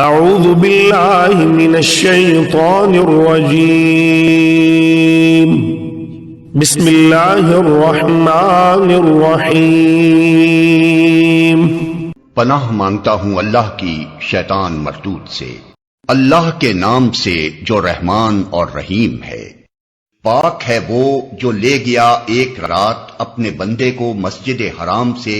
اعوذ باللہ من الشیطان الرجیم بسم اللہ الرحمن الرحیم۔ پناہ مانگتا ہوں اللہ کی شیطان مردود سے، اللہ کے نام سے جو رحمان اور رحیم ہے۔ پاک ہے وہ جو لے گیا ایک رات اپنے بندے کو مسجد حرام سے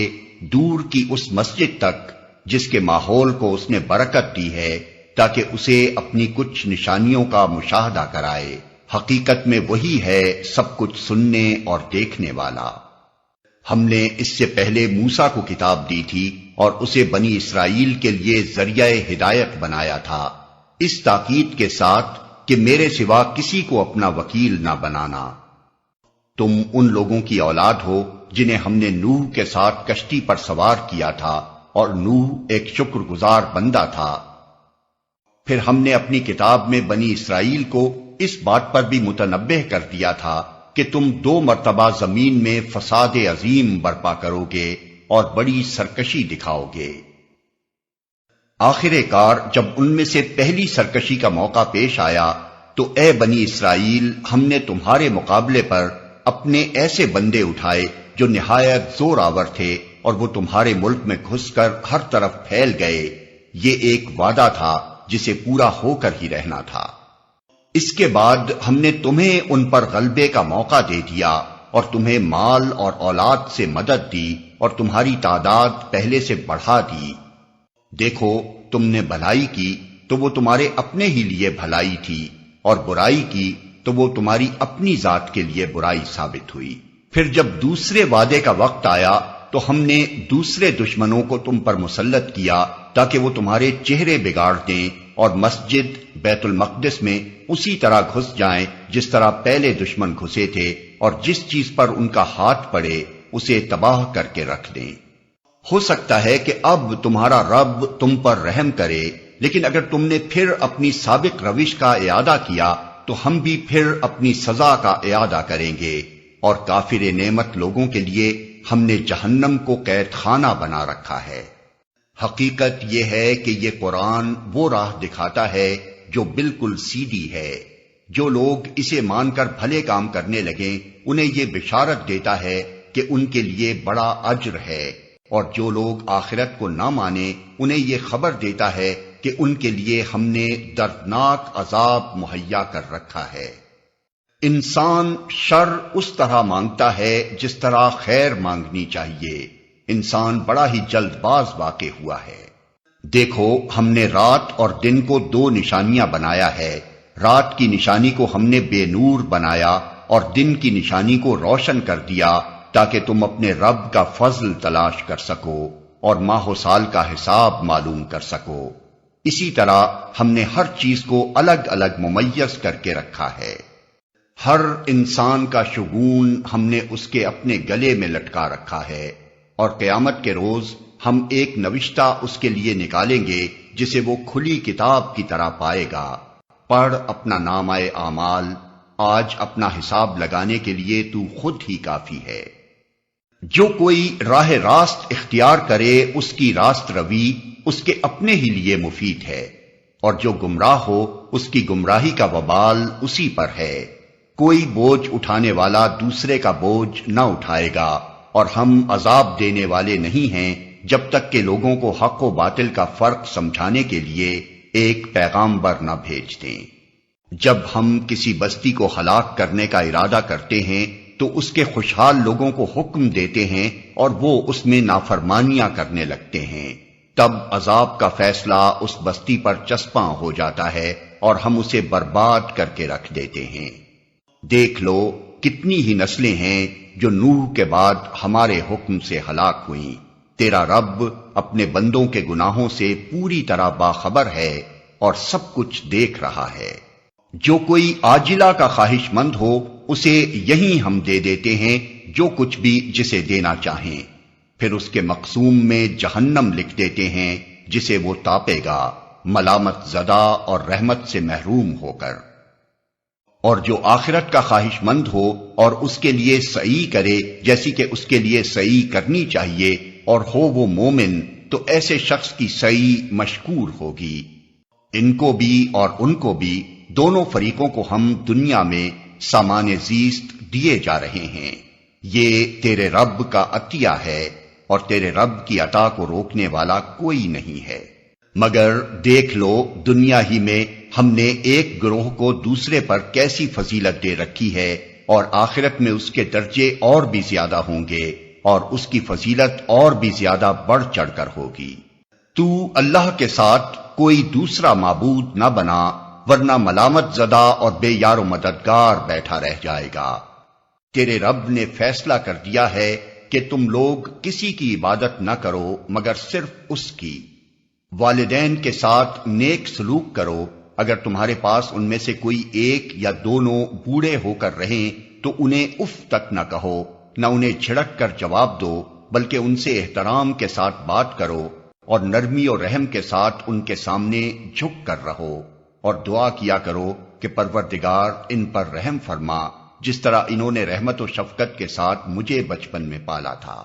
دور کی اس مسجد تک جس کے ماحول کو اس نے برکت دی ہے، تاکہ اسے اپنی کچھ نشانیوں کا مشاہدہ کرائے۔ حقیقت میں وہی ہے سب کچھ سننے اور دیکھنے والا۔ ہم نے اس سے پہلے موسیٰ کو کتاب دی تھی اور اسے بنی اسرائیل کے لیے ذریعہ ہدایت بنایا تھا، اس تاکید کے ساتھ کہ میرے سوا کسی کو اپنا وکیل نہ بنانا۔ تم ان لوگوں کی اولاد ہو جنہیں ہم نے نوح کے ساتھ کشتی پر سوار کیا تھا، اور نوح ایک شکر گزار بندہ تھا۔ پھر ہم نے اپنی کتاب میں بنی اسرائیل کو اس بات پر بھی متنبہ کر دیا تھا کہ تم 2 مرتبہ زمین میں فساد عظیم برپا کرو گے اور بڑی سرکشی دکھاؤ گے۔ آخر کار جب ان میں سے پہلی سرکشی کا موقع پیش آیا تو اے بنی اسرائیل، ہم نے تمہارے مقابلے پر اپنے ایسے بندے اٹھائے جو نہایت زور آور تھے، اور وہ تمہارے ملک میں گھس کر ہر طرف پھیل گئے۔ یہ ایک وعدہ تھا جسے پورا ہو کر ہی رہنا تھا۔ اس کے بعد ہم نے تمہیں ان پر غلبے کا موقع دے دیا اور تمہیں مال اور اولاد سے مدد دی اور تمہاری تعداد پہلے سے بڑھا دی۔ دیکھو، تم نے بھلائی کی تو وہ تمہارے اپنے ہی لیے بھلائی تھی، اور برائی کی تو وہ تمہاری اپنی ذات کے لیے برائی ثابت ہوئی۔ پھر جب دوسرے وعدے کا وقت آیا تو ہم نے دوسرے دشمنوں کو تم پر مسلط کیا تاکہ وہ تمہارے چہرے بگاڑ دیں اور مسجد بیت المقدس میں اسی طرح گھس جائیں جس طرح پہلے دشمن گھسے تھے، اور جس چیز پر ان کا ہاتھ پڑے اسے تباہ کر کے رکھ دیں۔ ہو سکتا ہے کہ اب تمہارا رب تم پر رحم کرے، لیکن اگر تم نے پھر اپنی سابق روش کا اعادہ کیا تو ہم بھی پھر اپنی سزا کا اعادہ کریں گے، اور کافر نعمت لوگوں کے لیے ہم نے جہنم کو قید خانہ بنا رکھا ہے۔ حقیقت یہ ہے کہ یہ قرآن وہ راہ دکھاتا ہے جو بالکل سیدھی ہے۔ جو لوگ اسے مان کر بھلے کام کرنے لگیں انہیں یہ بشارت دیتا ہے کہ ان کے لیے بڑا اجر ہے، اور جو لوگ آخرت کو نہ مانیں انہیں یہ خبر دیتا ہے کہ ان کے لیے ہم نے دردناک عذاب مہیا کر رکھا ہے۔ انسان شر اس طرح مانگتا ہے جس طرح خیر مانگنی چاہیے۔ انسان بڑا ہی جلد باز واقع ہوا ہے۔ دیکھو، ہم نے رات اور دن کو 2 نشانیاں بنایا ہے۔ رات کی نشانی کو ہم نے بے نور بنایا اور دن کی نشانی کو روشن کر دیا تاکہ تم اپنے رب کا فضل تلاش کر سکو اور ماہ و سال کا حساب معلوم کر سکو۔ اسی طرح ہم نے ہر چیز کو الگ الگ ممیز کر کے رکھا ہے۔ ہر انسان کا شگون ہم نے اس کے اپنے گلے میں لٹکا رکھا ہے، اور قیامت کے روز ہم ایک نوشتہ اس کے لیے نکالیں گے جسے وہ کھلی کتاب کی طرح پائے گا۔ پڑھ اپنا نامہ اعمال، آج اپنا حساب لگانے کے لیے تو خود ہی کافی ہے۔ جو کوئی راہ راست اختیار کرے اس کی راست روی اس کے اپنے ہی لیے مفید ہے، اور جو گمراہ ہو اس کی گمراہی کا وبال اسی پر ہے۔ کوئی بوجھ اٹھانے والا دوسرے کا بوجھ نہ اٹھائے گا، اور ہم عذاب دینے والے نہیں ہیں جب تک کہ لوگوں کو حق و باطل کا فرق سمجھانے کے لیے ایک پیغامبر نہ بھیج دیں۔ جب ہم کسی بستی کو ہلاک کرنے کا ارادہ کرتے ہیں تو اس کے خوشحال لوگوں کو حکم دیتے ہیں اور وہ اس میں نافرمانیاں کرنے لگتے ہیں، تب عذاب کا فیصلہ اس بستی پر چسپاں ہو جاتا ہے اور ہم اسے برباد کر کے رکھ دیتے ہیں۔ دیکھ لو، کتنی ہی نسلیں ہیں جو نوح کے بعد ہمارے حکم سے ہلاک ہوئیں۔ تیرا رب اپنے بندوں کے گناہوں سے پوری طرح باخبر ہے اور سب کچھ دیکھ رہا ہے۔ جو کوئی عاجلہ کا خواہش مند ہو اسے یہیں ہم دے دیتے ہیں جو کچھ بھی جسے دینا چاہیں، پھر اس کے مقسوم میں جہنم لکھ دیتے ہیں جسے وہ تاپے گا، ملامت زدہ اور رحمت سے محروم ہو کر۔ اور جو آخرت کا خواہش مند ہو اور اس کے لیے سعی کرے جیسی کہ اس کے لیے سعی کرنی چاہیے، اور ہو وہ مومن، تو ایسے شخص کی سعی مشکور ہوگی۔ ان کو بھی اور ان کو بھی، دونوں فریقوں کو ہم دنیا میں سامان زیست دیے جا رہے ہیں۔ یہ تیرے رب کا عطیہ ہے، اور تیرے رب کی عطا کو روکنے والا کوئی نہیں ہے۔ مگر دیکھ لو، دنیا ہی میں ہم نے ایک گروہ کو دوسرے پر کیسی فضیلت دے رکھی ہے، اور آخرت میں اس کے درجے اور بھی زیادہ ہوں گے، اور اس کی فضیلت اور بھی زیادہ بڑھ چڑھ کر ہوگی۔ تو اللہ کے ساتھ کوئی دوسرا معبود نہ بنا، ورنہ ملامت زدہ اور بے یار و مددگار بیٹھا رہ جائے گا۔ تیرے رب نے فیصلہ کر دیا ہے کہ تم لوگ کسی کی عبادت نہ کرو مگر صرف اس کی۔ والدین کے ساتھ نیک سلوک کرو، اگر تمہارے پاس ان میں سے کوئی ایک یا دونوں بوڑھے ہو کر رہیں تو انہیں اف تک نہ کہو، نہ انہیں جھڑک کر جواب دو، بلکہ ان سے احترام کے ساتھ بات کرو، اور نرمی اور رحم کے ساتھ ان کے سامنے جھک کر رہو، اور دعا کیا کرو کہ پروردگار ان پر رحم فرما، جس طرح انہوں نے رحمت و شفقت کے ساتھ مجھے بچپن میں پالا تھا۔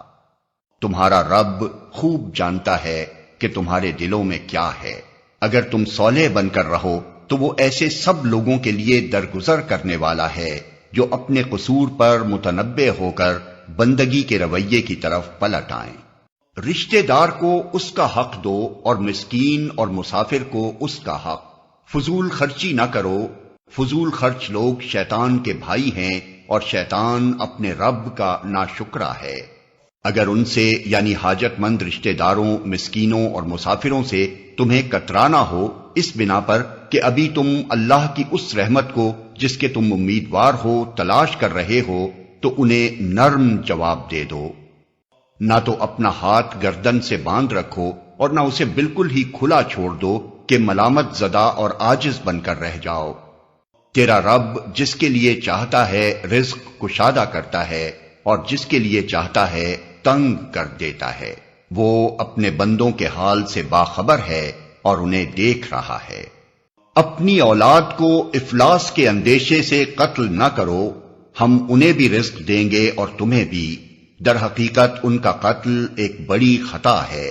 تمہارا رب خوب جانتا ہے کہ تمہارے دلوں میں کیا ہے۔ اگر تم صالح بن کر رہو تو وہ ایسے سب لوگوں کے لیے درگزر کرنے والا ہے جو اپنے قصور پر متنبہ ہو کر بندگی کے رویے کی طرف پلٹ آئیں۔ رشتہ دار کو اس کا حق دو، اور مسکین اور مسافر کو اس کا حق۔ فضول خرچی نہ کرو، فضول خرچ لوگ شیطان کے بھائی ہیں، اور شیطان اپنے رب کا ناشکرا ہے۔ اگر ان سے یعنی حاجت مند رشتہ داروں، مسکینوں اور مسافروں سے تمہیں کترانا ہو، اس بنا پر کہ ابھی تم اللہ کی اس رحمت کو جس کے تم امیدوار ہو تلاش کر رہے ہو، تو انہیں نرم جواب دے دو۔ نہ تو اپنا ہاتھ گردن سے باندھ رکھو، اور نہ اسے بالکل ہی کھلا چھوڑ دو کہ ملامت زدہ اور عاجز بن کر رہ جاؤ۔ تیرا رب جس کے لیے چاہتا ہے رزق کشادہ کرتا ہے، اور جس کے لیے چاہتا ہے تنگ کر دیتا ہے۔ وہ اپنے بندوں کے حال سے باخبر ہے اور انہیں دیکھ رہا ہے۔ اپنی اولاد کو افلاس کے اندیشے سے قتل نہ کرو، ہم انہیں بھی رزق دیں گے اور تمہیں بھی۔ در حقیقت ان کا قتل ایک بڑی خطا ہے۔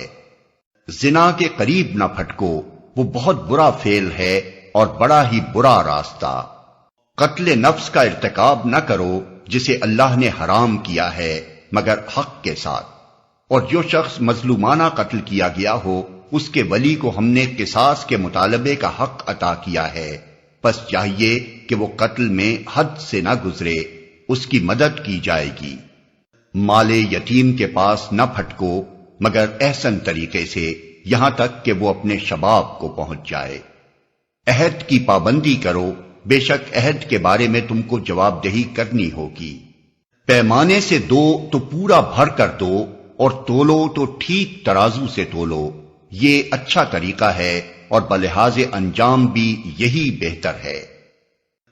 زنا کے قریب نہ پھٹکو، وہ بہت برا فعل ہے اور بڑا ہی برا راستہ۔ قتل نفس کا ارتکاب نہ کرو جسے اللہ نے حرام کیا ہے مگر حق کے ساتھ، اور جو شخص مظلومانہ قتل کیا گیا ہو اس کے ولی کو ہم نے قصاص کے مطالبے کا حق عطا کیا ہے، پس چاہیے کہ وہ قتل میں حد سے نہ گزرے، اس کی مدد کی جائے گی۔ مال یتیم کے پاس نہ پھٹکو مگر احسن طریقے سے، یہاں تک کہ وہ اپنے شباب کو پہنچ جائے۔ عہد کی پابندی کرو، بے شک عہد کے بارے میں تم کو جواب دہی کرنی ہوگی۔ پیمانے سے دو تو پورا بھر کر دو، اور تولو تو ٹھیک ترازو سے تولو، یہ اچھا طریقہ ہے اور بلحاظ انجام بھی یہی بہتر ہے۔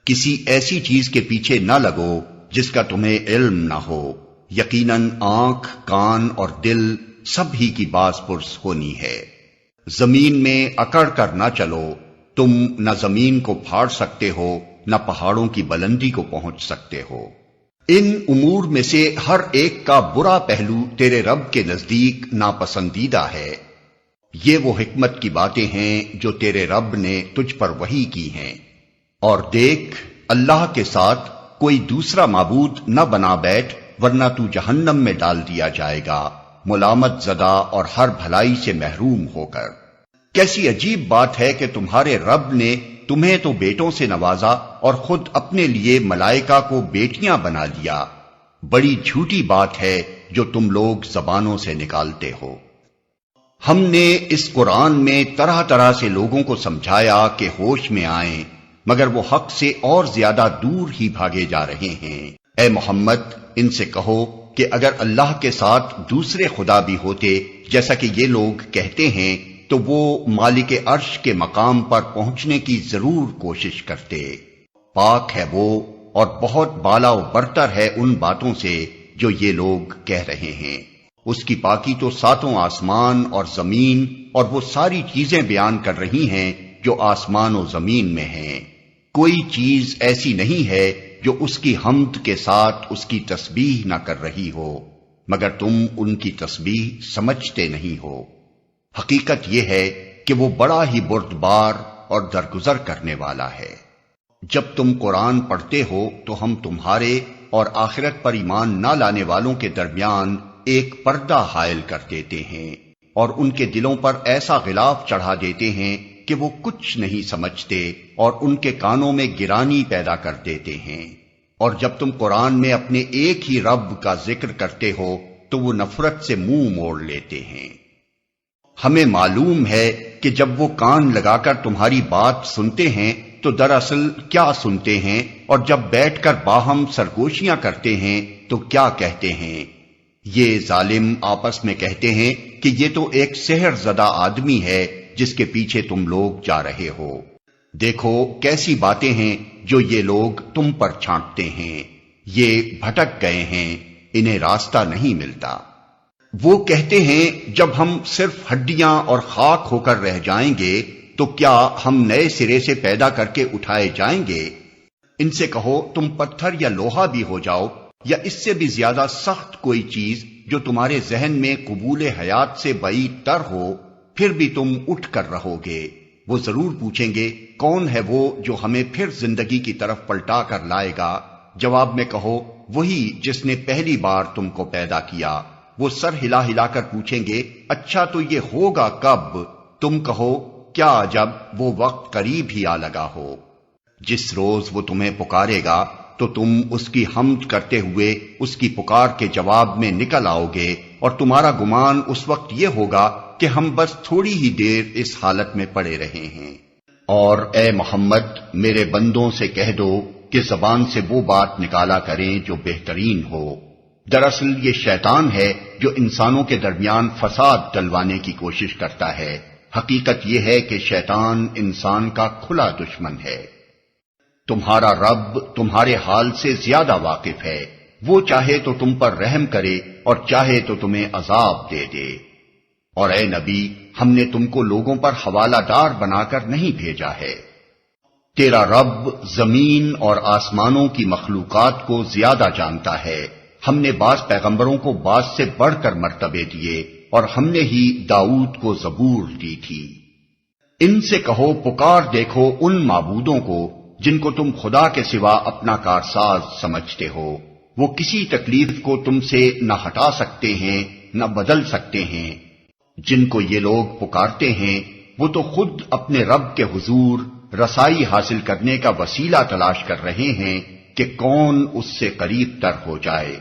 کسی ایسی چیز کے پیچھے نہ لگو جس کا تمہیں علم نہ ہو، یقیناً آنکھ، کان اور دل سب ہی کی باز پرس ہونی ہے۔ زمین میں اکڑ کر نہ چلو، تم نہ زمین کو پھاڑ سکتے ہو نہ پہاڑوں کی بلندی کو پہنچ سکتے ہو۔ ان امور میں سے ہر ایک کا برا پہلو تیرے رب کے نزدیک ناپسندیدہ ہے۔ یہ وہ حکمت کی باتیں ہیں جو تیرے رب نے تجھ پر وحی کی ہیں۔ اور دیکھ، اللہ کے ساتھ کوئی دوسرا معبود نہ بنا بیٹھ، ورنہ تو جہنم میں ڈال دیا جائے گا، ملامت زدہ اور ہر بھلائی سے محروم ہو کر۔ کیسی عجیب بات ہے کہ تمہارے رب نے تمہیں تو بیٹوں سے نوازا اور خود اپنے لیے ملائکہ کو بیٹیاں بنا لیا۔ بڑی جھوٹی بات ہے جو تم لوگ زبانوں سے نکالتے ہو۔ ہم نے اس قرآن میں طرح طرح سے لوگوں کو سمجھایا کہ ہوش میں آئیں، مگر وہ حق سے اور زیادہ دور ہی بھاگے جا رہے ہیں۔ اے محمد، ان سے کہو کہ اگر اللہ کے ساتھ دوسرے خدا بھی ہوتے جیسا کہ یہ لوگ کہتے ہیں تو وہ مالک عرش کے مقام پر پہنچنے کی ضرور کوشش کرتے۔ پاک ہے وہ اور بہت بالا و برتر ہے ان باتوں سے جو یہ لوگ کہہ رہے ہیں۔ اس کی پاکی تو ساتوں آسمان اور زمین اور وہ ساری چیزیں بیان کر رہی ہیں جو آسمان و زمین میں ہیں۔ کوئی چیز ایسی نہیں ہے جو اس کی حمد کے ساتھ اس کی تسبیح نہ کر رہی ہو، مگر تم ان کی تسبیح سمجھتے نہیں ہو۔ حقیقت یہ ہے کہ وہ بڑا ہی بردبار اور درگزر کرنے والا ہے۔ جب تم قرآن پڑھتے ہو تو ہم تمہارے اور آخرت پر ایمان نہ لانے والوں کے درمیان ایک پردہ حائل کر دیتے ہیں اور ان کے دلوں پر ایسا غلاف چڑھا دیتے ہیں کہ وہ کچھ نہیں سمجھتے اور ان کے کانوں میں گرانی پیدا کر دیتے ہیں۔ اور جب تم قرآن میں اپنے ایک ہی رب کا ذکر کرتے ہو تو وہ نفرت سے منہ موڑ لیتے ہیں۔ ہمیں معلوم ہے کہ جب وہ کان لگا کر تمہاری بات سنتے ہیں تو دراصل کیا سنتے ہیں، اور جب بیٹھ کر باہم سرگوشیاں کرتے ہیں تو کیا کہتے ہیں۔ یہ ظالم آپس میں کہتے ہیں کہ یہ تو ایک سحر زدہ آدمی ہے جس کے پیچھے تم لوگ جا رہے ہو۔ دیکھو کیسی باتیں ہیں جو یہ لوگ تم پر چھانٹتے ہیں، یہ بھٹک گئے ہیں، انہیں راستہ نہیں ملتا۔ وہ کہتے ہیں جب ہم صرف ہڈیاں اور خاک ہو کر رہ جائیں گے تو کیا ہم نئے سرے سے پیدا کر کے اٹھائے جائیں گے؟ ان سے کہو تم پتھر یا لوہا بھی ہو جاؤ یا اس سے بھی زیادہ سخت کوئی چیز جو تمہارے ذہن میں قبول حیات سے بعید تر ہو، پھر بھی تم اٹھ کر رہو گے۔ وہ ضرور پوچھیں گے کون ہے وہ جو ہمیں پھر زندگی کی طرف پلٹا کر لائے گا؟ جواب میں کہو وہی جس نے پہلی بار تم کو پیدا کیا۔ وہ سر ہلا ہلا کر پوچھیں گے اچھا تو یہ ہوگا کب؟ تم کہو کیا جب وہ وقت قریب ہی آ لگا ہو۔ جس روز وہ تمہیں پکارے گا تو تم اس کی حمد کرتے ہوئے اس کی پکار کے جواب میں نکل آؤ گے، اور تمہارا گمان اس وقت یہ ہوگا کہ ہم بس تھوڑی ہی دیر اس حالت میں پڑے رہے ہیں۔ اور اے محمد میرے بندوں سے کہہ دو کہ زبان سے وہ بات نکالا کریں جو بہترین ہو۔ دراصل یہ شیطان ہے جو انسانوں کے درمیان فساد ڈلوانے کی کوشش کرتا ہے۔ حقیقت یہ ہے کہ شیطان انسان کا کھلا دشمن ہے۔ تمہارا رب تمہارے حال سے زیادہ واقف ہے، وہ چاہے تو تم پر رحم کرے اور چاہے تو تمہیں عذاب دے دے۔ اور اے نبی ہم نے تم کو لوگوں پر حوالہ دار بنا کر نہیں بھیجا ہے۔ تیرا رب زمین اور آسمانوں کی مخلوقات کو زیادہ جانتا ہے۔ ہم نے بعض پیغمبروں کو بعض سے بڑھ کر مرتبے دیے، اور ہم نے ہی داؤد کو زبور دی تھی۔ ان سے کہو پکار دیکھو ان معبودوں کو جن کو تم خدا کے سوا اپنا کارساز سمجھتے ہو۔ وہ کسی تکلیف کو تم سے نہ ہٹا سکتے ہیں نہ بدل سکتے ہیں۔ جن کو یہ لوگ پکارتے ہیں وہ تو خود اپنے رب کے حضور رسائی حاصل کرنے کا وسیلہ تلاش کر رہے ہیں کہ کون اس سے قریب تر ہو جائے،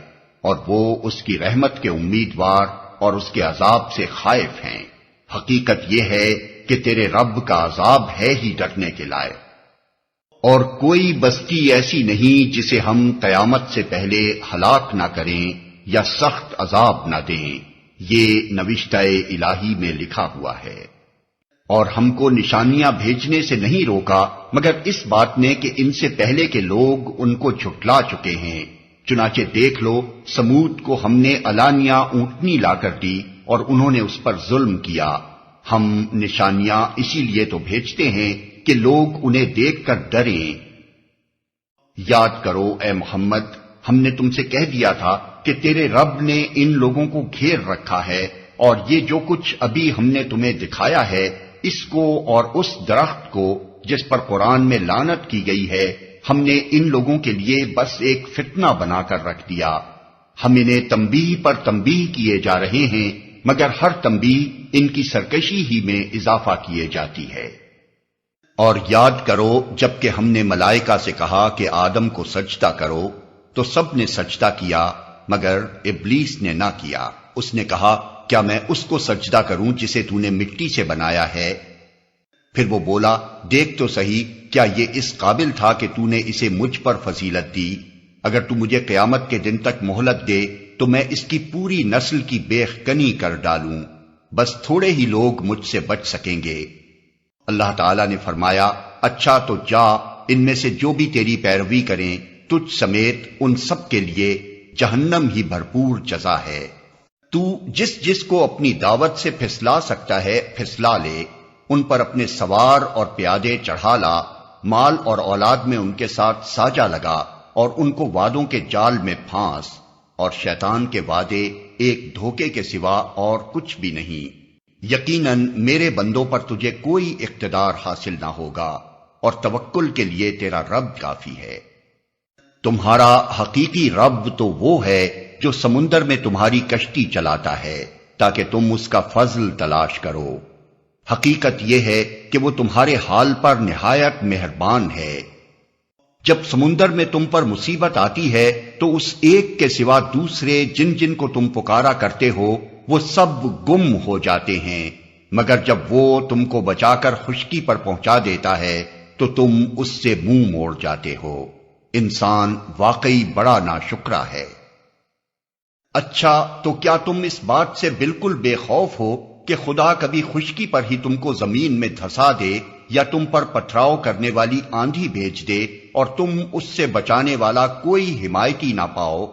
اور وہ اس کی رحمت کے امیدوار اور اس کے عذاب سے خائف ہیں۔ حقیقت یہ ہے کہ تیرے رب کا عذاب ہے ہی ڈرنے کے لائق۔ اور کوئی بستی ایسی نہیں جسے ہم قیامت سے پہلے ہلاک نہ کریں یا سخت عذاب نہ دیں، یہ نوشتہ الہی میں لکھا ہوا ہے۔ اور ہم کو نشانیاں بھیجنے سے نہیں روکا مگر اس بات نے کہ ان سے پہلے کے لوگ ان کو جھٹلا چکے ہیں۔ چنانچہ دیکھ لو سمود کو ہم نے علانیہ اونٹنی لا کر دی اور انہوں نے اس پر ظلم کیا۔ ہم نشانیاں اسی لیے تو بھیجتے ہیں کہ لوگ انہیں دیکھ کر ڈریں۔ یاد کرو اے محمد ہم نے تم سے کہہ دیا تھا کہ تیرے رب نے ان لوگوں کو گھیر رکھا ہے، اور یہ جو کچھ ابھی ہم نے تمہیں دکھایا ہے اس کو اور اس درخت کو جس پر قرآن میں لعنت کی گئی ہے ہم نے ان لوگوں کے لیے بس ایک فتنہ بنا کر رکھ دیا۔ ہم انہیں تنبیہ پر تنبیہ کیے جا رہے ہیں مگر ہر تنبیہ ان کی سرکشی ہی میں اضافہ کیے جاتی ہے۔ اور یاد کرو جبکہ ہم نے ملائکہ سے کہا کہ آدم کو سجدہ کرو تو سب نے سجدہ کیا مگر ابلیس نے نہ کیا۔ اس نے کہا کیا میں اس کو سجدہ کروں جسے تو نے مٹی سے بنایا ہے؟ پھر وہ بولا دیکھ تو صحیح کیا یہ اس قابل تھا کہ تو نے اسے مجھ پر فضیلت دی؟ اگر تو مجھے قیامت کے دن تک مہلت دے تو میں اس کی پوری نسل کی بیخکنی کر ڈالوں، بس تھوڑے ہی لوگ مجھ سے بچ سکیں گے۔ اللہ تعالیٰ نے فرمایا اچھا تو جا، ان میں سے جو بھی تیری پیروی کریں تجھ سمیت ان سب کے لیے جہنم ہی بھرپور جزا ہے۔ تو جس جس کو اپنی دعوت سے پھسلا سکتا ہے پھسلا لے، ان پر اپنے سوار اور پیادے چڑھا لا، مال اور اولاد میں ان کے ساتھ ساجا لگا اور ان کو وعدوں کے جال میں پھانس، اور شیطان کے وعدے ایک دھوکے کے سوا اور کچھ بھی نہیں۔ یقیناً میرے بندوں پر تجھے کوئی اقتدار حاصل نہ ہوگا اور توکل کے لیے تیرا رب کافی ہے۔ تمہارا حقیقی رب تو وہ ہے جو سمندر میں تمہاری کشتی چلاتا ہے تاکہ تم اس کا فضل تلاش کرو۔ حقیقت یہ ہے کہ وہ تمہارے حال پر نہایت مہربان ہے۔ جب سمندر میں تم پر مصیبت آتی ہے تو اس ایک کے سوا دوسرے جن جن کو تم پکارا کرتے ہو وہ سب گم ہو جاتے ہیں، مگر جب وہ تم کو بچا کر خشکی پر پہنچا دیتا ہے تو تم اس سے منہ موڑ جاتے ہو۔ انسان واقعی بڑا ناشکرا ہے۔ اچھا، تو کیا تم اس بات سے بالکل بے خوف ہو کہ خدا کبھی خشکی پر ہی تم کو زمین میں دھسا دے یا تم پر پتھراؤ کرنے والی آندھی بھیج دے اور تم اس سے بچانے والا کوئی حمایتی نہ پاؤ؟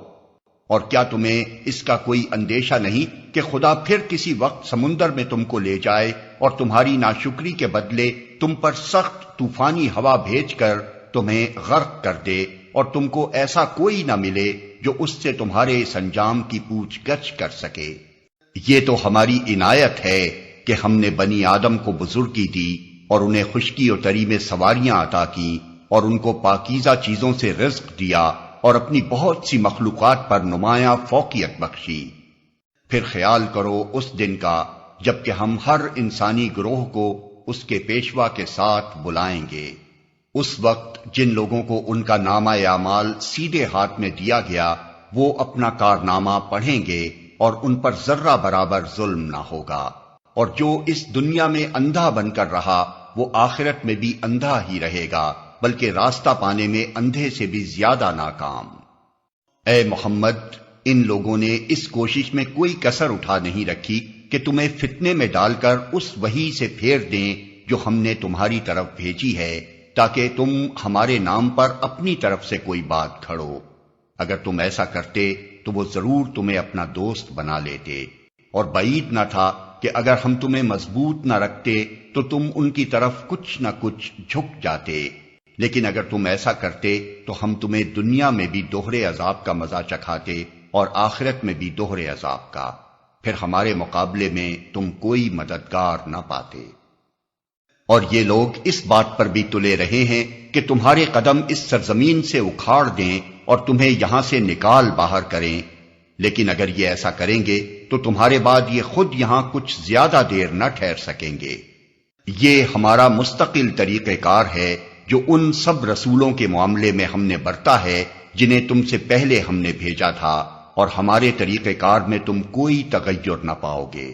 اور کیا تمہیں اس کا کوئی اندیشہ نہیں کہ خدا پھر کسی وقت سمندر میں تم کو لے جائے اور تمہاری ناشکری کے بدلے تم پر سخت طوفانی ہوا بھیج کر تمہیں غرق کر دے اور تم کو ایسا کوئی نہ ملے جو اس سے تمہارے اس انجام کی پوچھ گچھ کر سکے؟ یہ تو ہماری عنایت ہے کہ ہم نے بنی آدم کو بزرگی دی اور انہیں خشکی و تری میں سواریاں عطا کی اور ان کو پاکیزہ چیزوں سے رزق دیا اور اپنی بہت سی مخلوقات پر نمایاں فوقیت بخشی۔ پھر خیال کرو اس دن کا جب کہ ہم ہر انسانی گروہ کو اس کے پیشوا کے ساتھ بلائیں گے۔ اس وقت جن لوگوں کو ان کا نامہ اعمال سیدھے ہاتھ میں دیا گیا وہ اپنا کارنامہ پڑھیں گے اور ان پر ذرہ برابر ظلم نہ ہوگا، اور جو اس دنیا میں اندھا بن کر رہا وہ آخرت میں بھی اندھا ہی رہے گا، بلکہ راستہ پانے میں اندھے سے بھی زیادہ ناکام۔ اے محمد، ان لوگوں نے اس کوشش میں کوئی کسر اٹھا نہیں رکھی کہ تمہیں فتنے میں ڈال کر اس وحی سے پھیر دیں جو ہم نے تمہاری طرف بھیجی ہے، تاکہ تم ہمارے نام پر اپنی طرف سے کوئی بات کھڑو۔ اگر تم ایسا کرتے تو وہ ضرور تمہیں اپنا دوست بنا لیتے، اور بعید نہ تھا کہ اگر ہم تمہیں مضبوط نہ رکھتے تو تم ان کی طرف کچھ نہ کچھ جھک جاتے، لیکن اگر تم ایسا کرتے تو ہم تمہیں دنیا میں بھی دوہرے عذاب کا مزہ چکھاتے اور آخرت میں بھی دوہرے عذاب کا، پھر ہمارے مقابلے میں تم کوئی مددگار نہ پاتے۔ اور یہ لوگ اس بات پر بھی تلے رہے ہیں کہ تمہارے قدم اس سرزمین سے اکھاڑ دیں اور تمہیں یہاں سے نکال باہر کریں، لیکن اگر یہ ایسا کریں گے تو تمہارے بعد یہ خود یہاں کچھ زیادہ دیر نہ ٹھہر سکیں گے۔ یہ ہمارا مستقل طریقہ کار ہے جو ان سب رسولوں کے معاملے میں ہم نے برتا ہے جنہیں تم سے پہلے ہم نے بھیجا تھا، اور ہمارے طریقہ کار میں تم کوئی تغیر نہ پاؤ گے۔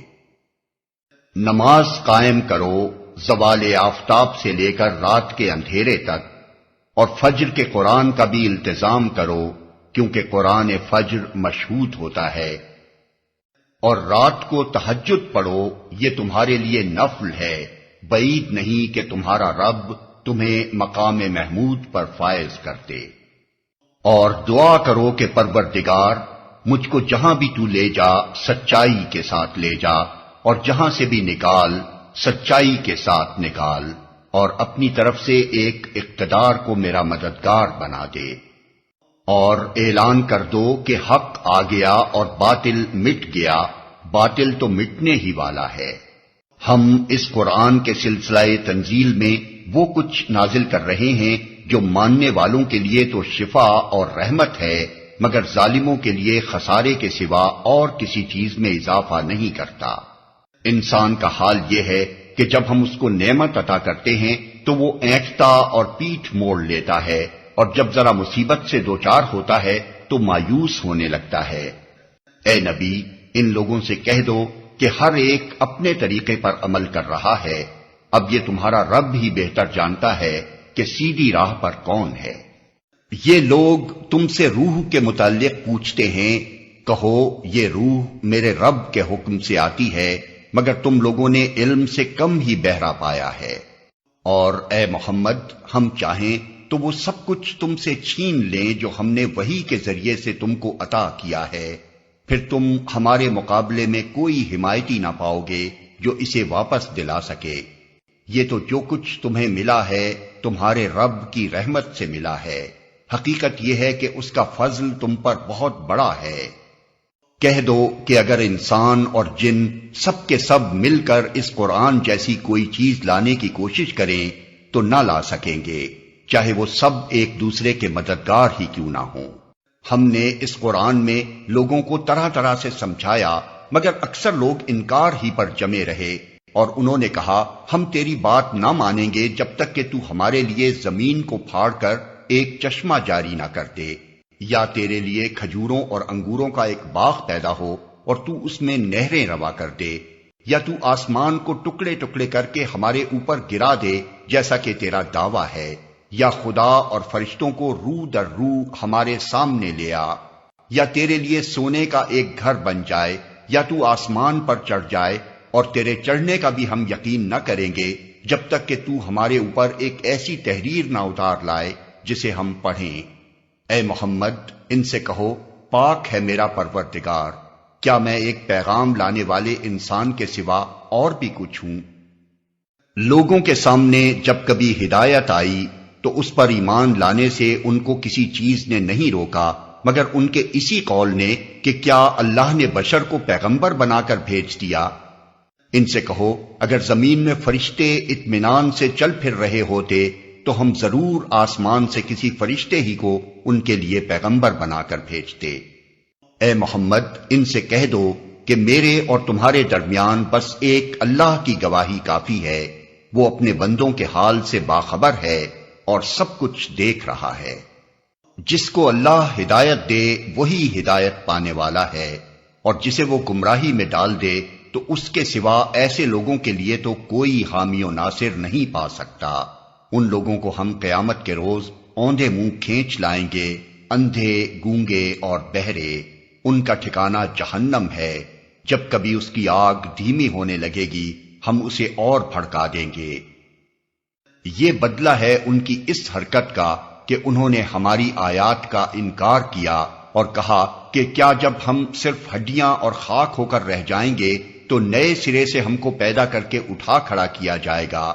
نماز قائم کرو زوال آفتاب سے لے کر رات کے اندھیرے تک، اور فجر کے قرآن کا بھی التزام کرو کیونکہ قرآن فجر مشہود ہوتا ہے، اور رات کو تہجد پڑھو، یہ تمہارے لیے نفل ہے، بعید نہیں کہ تمہارا رب تمہیں مقام محمود پر فائز کرتے۔ اور دعا کرو کہ پروردگار مجھ کو جہاں بھی تو لے جا سچائی کے ساتھ لے جا، اور جہاں سے بھی نکال سچائی کے ساتھ نکال، اور اپنی طرف سے ایک اقتدار کو میرا مددگار بنا دے۔ اور اعلان کر دو کہ حق آ گیا اور باطل مٹ گیا، باطل تو مٹنے ہی والا ہے۔ ہم اس قرآن کے سلسلہ تنزیل میں وہ کچھ نازل کر رہے ہیں جو ماننے والوں کے لیے تو شفا اور رحمت ہے، مگر ظالموں کے لیے خسارے کے سوا اور کسی چیز میں اضافہ نہیں کرتا۔ انسان کا حال یہ ہے کہ جب ہم اس کو نعمت عطا کرتے ہیں تو وہ اینٹتا اور پیٹھ موڑ لیتا ہے، اور جب ذرا مصیبت سے دوچار ہوتا ہے تو مایوس ہونے لگتا ہے۔ اے نبی، ان لوگوں سے کہہ دو کہ ہر ایک اپنے طریقے پر عمل کر رہا ہے، اب یہ تمہارا رب ہی بہتر جانتا ہے کہ سیدھی راہ پر کون ہے۔ یہ لوگ تم سے روح کے متعلق پوچھتے ہیں، کہو یہ روح میرے رب کے حکم سے آتی ہے، مگر تم لوگوں نے علم سے کم ہی بہرا پایا ہے۔ اور اے محمد، ہم چاہیں تو وہ سب کچھ تم سے چھین لیں جو ہم نے وحی کے ذریعے سے تم کو عطا کیا ہے، پھر تم ہمارے مقابلے میں کوئی حمایتی نہ پاؤ گے جو اسے واپس دلا سکے۔ یہ تو جو کچھ تمہیں ملا ہے تمہارے رب کی رحمت سے ملا ہے، حقیقت یہ ہے کہ اس کا فضل تم پر بہت بڑا ہے۔ کہہ دو کہ اگر انسان اور جن سب کے سب مل کر اس قرآن جیسی کوئی چیز لانے کی کوشش کریں تو نہ لا سکیں گے، چاہے وہ سب ایک دوسرے کے مددگار ہی کیوں نہ ہوں۔ ہم نے اس قرآن میں لوگوں کو طرح طرح سے سمجھایا، مگر اکثر لوگ انکار ہی پر جمے رہے، اور انہوں نے کہا ہم تیری بات نہ مانیں گے جب تک کہ تو ہمارے لیے زمین کو پھاڑ کر ایک چشمہ جاری نہ کر دے، یا تیرے لیے کھجوروں اور انگوروں کا ایک باغ پیدا ہو اور تو اس میں نہریں روا کر دے، یا تو آسمان کو ٹکڑے ٹکڑے کر کے ہمارے اوپر گرا دے جیسا کہ تیرا دعویٰ ہے، یا خدا اور فرشتوں کو رو در رو ہمارے سامنے لے آ، یا تیرے لیے سونے کا ایک گھر بن جائے، یا تو آسمان پر چڑھ جائے، اور تیرے چڑھنے کا بھی ہم یقین نہ کریں گے جب تک کہ تو ہمارے اوپر ایک ایسی تحریر نہ اتار لائے جسے ہم پڑھیں۔ اے محمد ان سے کہو پاک ہے میرا پروردگار، کیا میں ایک پیغام لانے والے انسان کے سوا اور بھی کچھ ہوں؟ لوگوں کے سامنے جب کبھی ہدایت آئی تو اس پر ایمان لانے سے ان کو کسی چیز نے نہیں روکا مگر ان کے اسی قول نے کہ کیا اللہ نے بشر کو پیغمبر بنا کر بھیج دیا؟ ان سے کہو اگر زمین میں فرشتے اطمینان سے چل پھر رہے ہوتے تو ہم ضرور آسمان سے کسی فرشتے ہی کو ان کے لیے پیغمبر بنا کر بھیجتے۔ اے محمد ان سے کہہ دو کہ میرے اور تمہارے درمیان بس ایک اللہ کی گواہی کافی ہے، وہ اپنے بندوں کے حال سے باخبر ہے اور سب کچھ دیکھ رہا ہے۔ جس کو اللہ ہدایت دے وہی ہدایت پانے والا ہے، اور جسے وہ گمراہی میں ڈال دے تو اس کے سوا ایسے لوگوں کے لیے تو کوئی حامی و ناصر نہیں پا سکتا۔ ان لوگوں کو ہم قیامت کے روز اوندے منہ کھینچ لائیں گے، اندھے، گونگے اور بہرے، ان کا ٹھکانہ جہنم ہے، جب کبھی اس کی آگ دھیمی ہونے لگے گی ہم اسے اور بھڑکا دیں گے۔ یہ بدلہ ہے ان کی اس حرکت کا کہ انہوں نے ہماری آیات کا انکار کیا اور کہا کہ کیا جب ہم صرف ہڈیاں اور خاک ہو کر رہ جائیں گے تو نئے سرے سے ہم کو پیدا کر کے اٹھا کھڑا کیا جائے گا؟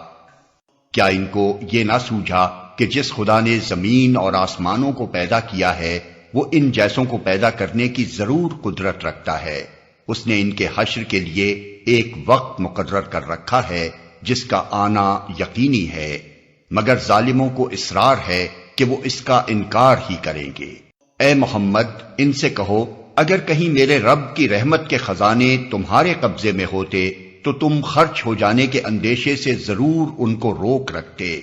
کیا ان کو یہ نہ سوجھا کہ جس خدا نے زمین اور آسمانوں کو پیدا کیا ہے وہ ان جیسوں کو پیدا کرنے کی ضرور قدرت رکھتا ہے؟ اس نے ان کے حشر کے لیے ایک وقت مقرر کر رکھا ہے جس کا آنا یقینی ہے، مگر ظالموں کو اصرار ہے کہ وہ اس کا انکار ہی کریں گے۔ اے محمد ان سے کہو اگر کہیں میرے رب کی رحمت کے خزانے تمہارے قبضے میں ہوتے تو تم خرچ ہو جانے کے اندیشے سے ضرور ان کو روک رکھتے۔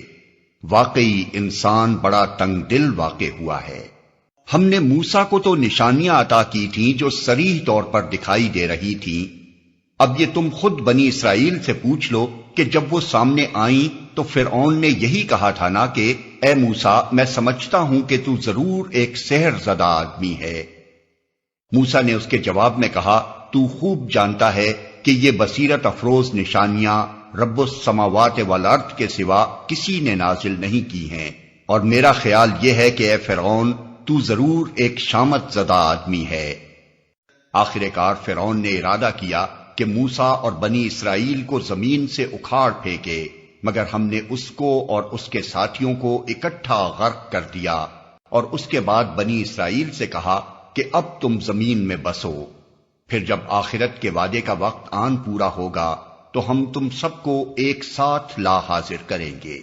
واقعی انسان بڑا تنگ دل واقع ہوا ہے۔ ہم نے موسیٰ کو تو نشانیاں عطا کی تھیں جو صریح طور پر دکھائی دے رہی تھیں۔ اب یہ تم خود بنی اسرائیل سے پوچھ لو کہ جب وہ سامنے آئیں تو فرعون نے یہی کہا تھا نا کہ اے موسیٰ میں سمجھتا ہوں کہ تو ضرور ایک سحر زدہ آدمی ہے۔ موسیٰ نے اس کے جواب میں کہا تو خوب جانتا ہے کہ یہ بصیرت افروز نشانیاں رب السماوات والارض کے سوا کسی نے نازل نہیں کی ہیں، اور میرا خیال یہ ہے کہ اے فرعون تو ضرور ایک شامت زدہ آدمی ہے۔ آخر کار فرعون نے ارادہ کیا کہ موسیٰ اور بنی اسرائیل کو زمین سے اکھاڑ پھینکے، مگر ہم نے اس کو اور اس کے ساتھیوں کو اکٹھا غرق کر دیا، اور اس کے بعد بنی اسرائیل سے کہا کہ اب تم زمین میں بسو، پھر جب آخرت کے وعدے کا وقت آن پورا ہوگا تو ہم تم سب کو ایک ساتھ لا حاضر کریں گے۔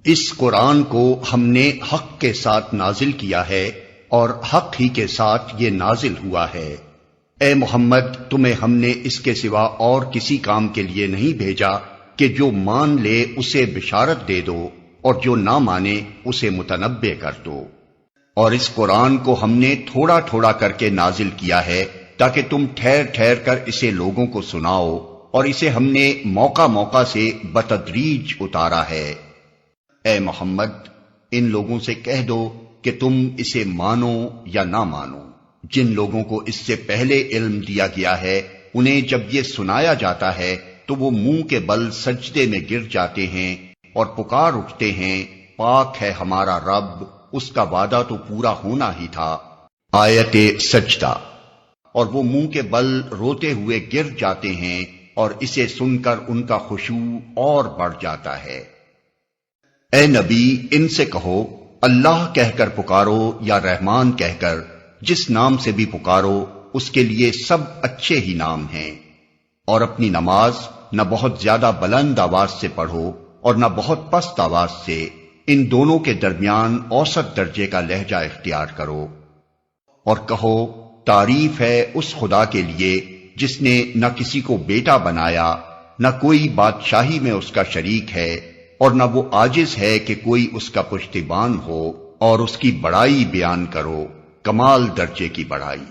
اس قرآن کو ہم نے حق کے ساتھ نازل کیا ہے اور حق ہی کے ساتھ یہ نازل ہوا ہے۔ اے محمد تمہیں ہم نے اس کے سوا اور کسی کام کے لیے نہیں بھیجا کہ جو مان لے اسے بشارت دے دو اور جو نہ مانے اسے متنبہ کر دو۔ اور اس قرآن کو ہم نے تھوڑا تھوڑا کر کے نازل کیا ہے تاکہ تم ٹھہر ٹھہر کر اسے لوگوں کو سناؤ، اور اسے ہم نے موقع موقع سے بتدریج اتارا ہے۔ اے محمد ان لوگوں سے کہہ دو کہ تم اسے مانو یا نہ مانو۔ جن لوگوں کو اس سے پہلے علم دیا گیا ہے انہیں جب یہ سنایا جاتا ہے تو وہ منہ کے بل سجدے میں گر جاتے ہیں اور پکار اٹھتے ہیں پاک ہے ہمارا رب، اس کا وعدہ تو پورا ہونا ہی تھا۔ آیت سجدہ۔ اور وہ منہ کے بل روتے ہوئے گر جاتے ہیں اور اسے سن کر ان کا خشوع اور بڑھ جاتا ہے۔ اے نبی ان سے کہو اللہ کہہ کر پکارو یا رحمان کہہ کر، جس نام سے بھی پکارو اس کے لیے سب اچھے ہی نام ہیں، اور اپنی نماز نہ بہت زیادہ بلند آواز سے پڑھو اور نہ بہت پست آواز سے، ان دونوں کے درمیان اوسط درجے کا لہجہ اختیار کرو، اور کہو تعریف ہے اس خدا کے لیے جس نے نہ کسی کو بیٹا بنایا، نہ کوئی بادشاہی میں اس کا شریک ہے، اور نہ وہ عاجز ہے کہ کوئی اس کا پشتیبان ہو، اور اس کی بڑائی بیان کرو، کمال درجے کی بڑائی۔